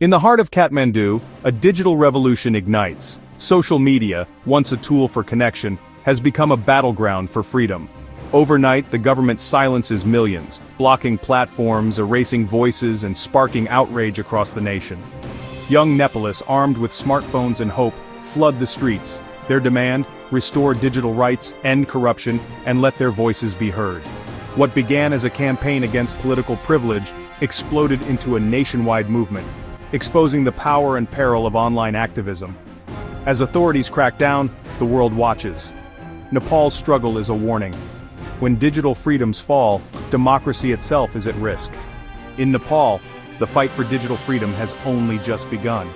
In the heart of Kathmandu, a digital revolution ignites. Social media, once a tool for connection, has become a battleground for freedom. Overnight, the government silences millions, blocking platforms, erasing voices, and sparking outrage across the nation. Young Nepalese, armed with smartphones and hope, flood the streets. Their demand: restore digital rights, end corruption, and let their voices be heard. What began as a campaign against political privilege exploded into a nationwide movement, exposing the power and peril of online activism. As authorities crack down, the world watches. Nepal's struggle is a warning. When digital freedoms fall, democracy itself is at risk. In Nepal, the fight for digital freedom has only just begun.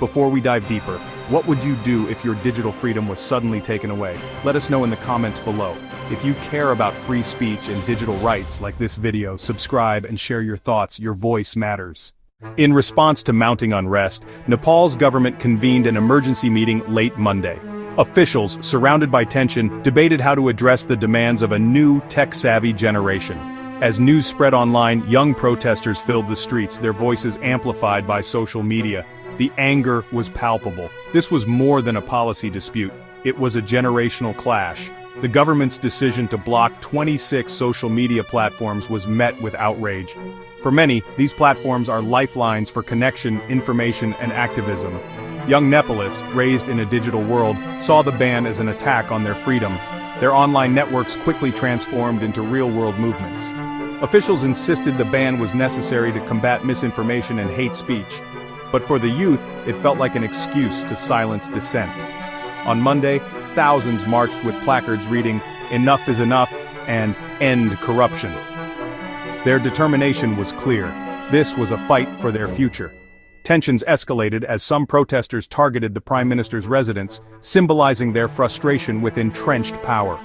Before we dive deeper, what would you do if your digital freedom was suddenly taken away? Let us know in the comments below. If you care about free speech and digital rights like this video, subscribe and share your thoughts. Your voice matters. In response to mounting unrest, Nepal's government convened an emergency meeting late Monday. Officials, surrounded by tension, debated how to address the demands of a new, tech-savvy generation. As news spread online, young protesters filled the streets, their voices amplified by social media. The anger was palpable. This was more than a policy dispute. It was a generational clash. The government's decision to block 26 social media platforms was met with outrage. For many, these platforms are lifelines for connection, information, and activism. Young Nepalese, raised in a digital world, saw the ban as an attack on their freedom. Their online networks quickly transformed into real-world movements. Officials insisted the ban was necessary to combat misinformation and hate speech. But for the youth, it felt like an excuse to silence dissent. On Monday, thousands marched with placards reading, "Enough is enough," and "End corruption." Their determination was clear. This was a fight for their future. Tensions escalated as some protesters targeted the Prime Minister's residence, symbolizing their frustration with entrenched power.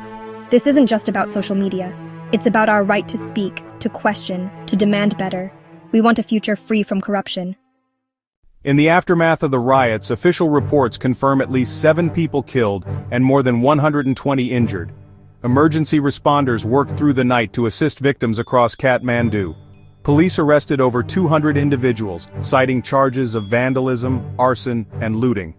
This isn't just about social media. It's about our right to speak, to question, to demand better. We want a future free from corruption. In the aftermath of the riots, official reports confirm at least 7 people killed and more than 120 injured. Emergency responders worked through the night to assist victims across Kathmandu. Police arrested over 200 individuals, citing charges of vandalism, arson, and looting.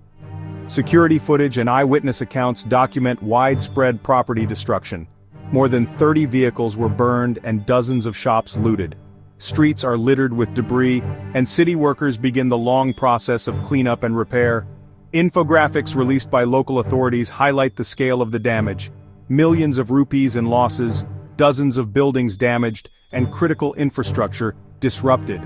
Security footage and eyewitness accounts document widespread property destruction. More than 30 vehicles were burned and dozens of shops looted. Streets are littered with debris, and city workers begin the long process of cleanup and repair. Infographics released by local authorities highlight the scale of the damage. Millions of rupees in losses, dozens of buildings damaged, and critical infrastructure disrupted.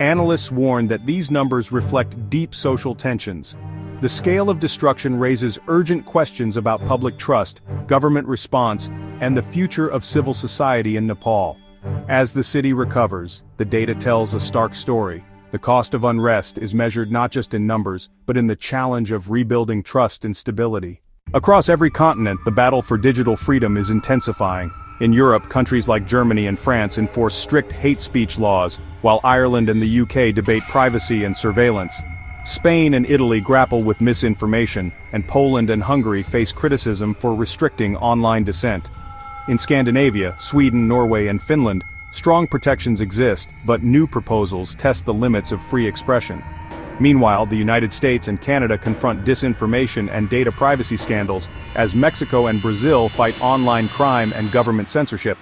Analysts warn that these numbers reflect deep social tensions. The scale of destruction raises urgent questions about public trust, government response, and the future of civil society in Nepal. As the city recovers, the data tells a stark story. The cost of unrest is measured not just in numbers, but in the challenge of rebuilding trust and stability. Across every continent, the battle for digital freedom is intensifying. In Europe, countries like Germany and France enforce strict hate speech laws, while Ireland and the UK debate privacy and surveillance. Spain and Italy grapple with misinformation, and Poland and Hungary face criticism for restricting online dissent. In Scandinavia, Sweden, Norway, and Finland, strong protections exist, but new proposals test the limits of free expression. Meanwhile, the United States and Canada confront disinformation and data privacy scandals, as Mexico and Brazil fight online crime and government censorship.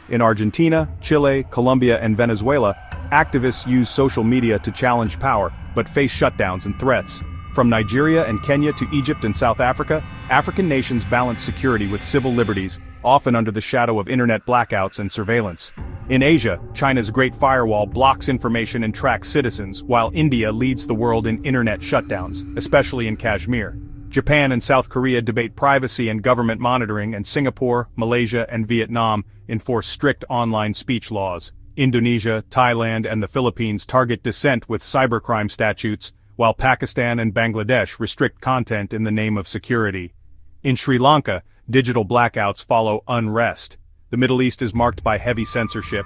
In Argentina, Chile, Colombia, and Venezuela, activists use social media to challenge power, but face shutdowns and threats. From Nigeria and Kenya to Egypt and South Africa, African nations balance security with civil liberties, often under the shadow of internet blackouts and surveillance. In Asia, China's Great Firewall blocks information and tracks citizens, while India leads the world in internet shutdowns, especially in Kashmir. Japan and South Korea debate privacy and government monitoring, and Singapore, Malaysia, and Vietnam enforce strict online speech laws. Indonesia, Thailand, and the Philippines target dissent with cybercrime statutes, while Pakistan and Bangladesh restrict content in the name of security. In Sri Lanka, digital blackouts follow unrest. The Middle East is marked by heavy censorship.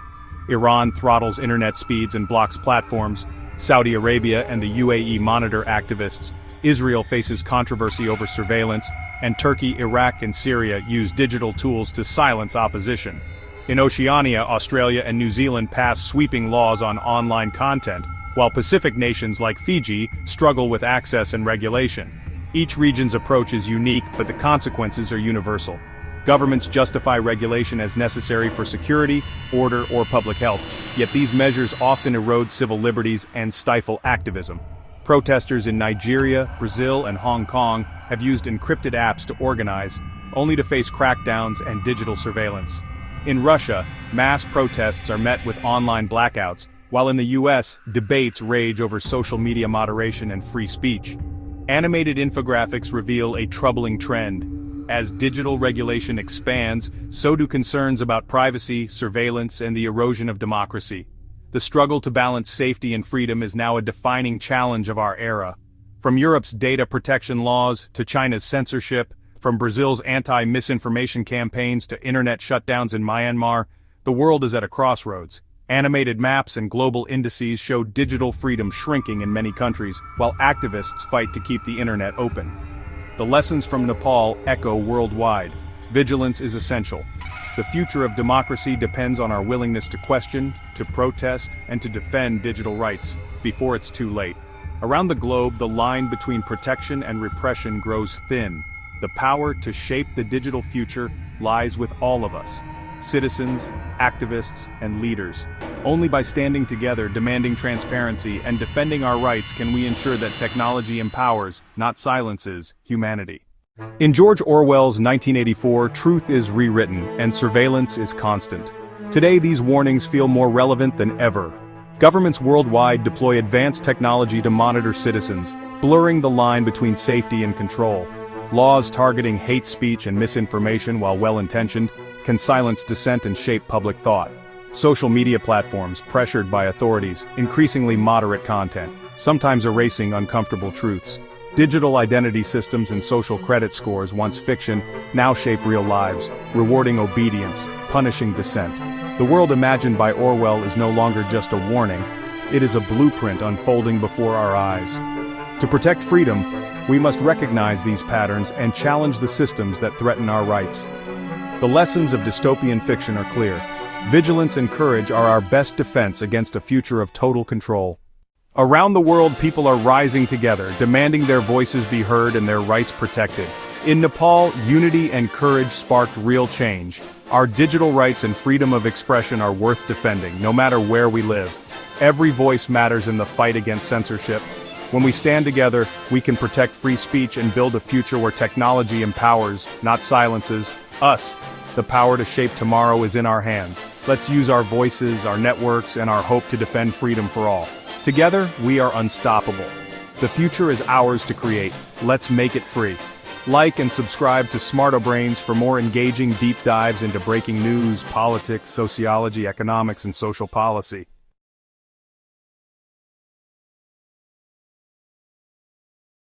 Iran throttles internet speeds and blocks platforms. Saudi Arabia and the UAE monitor activists. Israel faces controversy over surveillance, and Turkey, Iraq, and Syria use digital tools to silence opposition. In Oceania, Australia and New Zealand pass sweeping laws on online content, while Pacific nations like Fiji struggle with access and regulation. Each region's approach is unique, but the consequences are universal. Governments justify regulation as necessary for security, order, or public health, yet these measures often erode civil liberties and stifle activism. Protesters in Nigeria, Brazil, and Hong Kong have used encrypted apps to organize, only to face crackdowns and digital surveillance. In Russia, mass protests are met with online blackouts, while in the US, debates rage over social media moderation and free speech. Animated infographics reveal a troubling trend. As digital regulation expands, so do concerns about privacy, surveillance, and the erosion of democracy. The struggle to balance safety and freedom is now a defining challenge of our era. From Europe's data protection laws to China's censorship, from Brazil's anti-misinformation campaigns to internet shutdowns in Myanmar, the world is at a crossroads. Animated maps and global indices show digital freedom shrinking in many countries, while activists fight to keep the internet open. The lessons from Nepal echo worldwide. Vigilance is essential. The future of democracy depends on our willingness to question, to protest, and to defend digital rights, before it's too late. Around the globe, the line between protection and repression grows thin. The power to shape the digital future lies with all of us. Citizens, activists, and leaders. Only by standing together, demanding transparency, and defending our rights can we ensure that technology empowers, not silences, humanity. In George Orwell's 1984, truth is rewritten, and surveillance is constant. Today, these warnings feel more relevant than ever. Governments worldwide deploy advanced technology to monitor citizens, blurring the line between safety and control. Laws targeting hate speech and misinformation, while well-intentioned, can silence dissent and shape public thought. Social media platforms, pressured by authorities, increasingly moderate content, sometimes erasing uncomfortable truths. Digital identity systems and social credit scores, once fiction, now shape real lives, rewarding obedience, punishing dissent. The world imagined by Orwell is no longer just a warning, it is a blueprint unfolding before our eyes. To protect freedom, we must recognize these patterns and challenge the systems that threaten our rights. The lessons of dystopian fiction are clear. Vigilance and courage are our best defense against a future of total control. Around the world, people are rising together, demanding their voices be heard and their rights protected. In Nepal, unity and courage sparked real change. Our digital rights and freedom of expression are worth defending, no matter where we live. Every voice matters in the fight against censorship. When we stand together, we can protect free speech and build a future where technology empowers, not silences, us. The power to shape tomorrow is in our hands. Let's use our voices, our networks, and our hope to defend freedom for all. Together, we are unstoppable. The future is ours to create. Let's make it free. Like and subscribe to Smarto Brains for more engaging deep dives into breaking news, politics, sociology, economics, and social policy.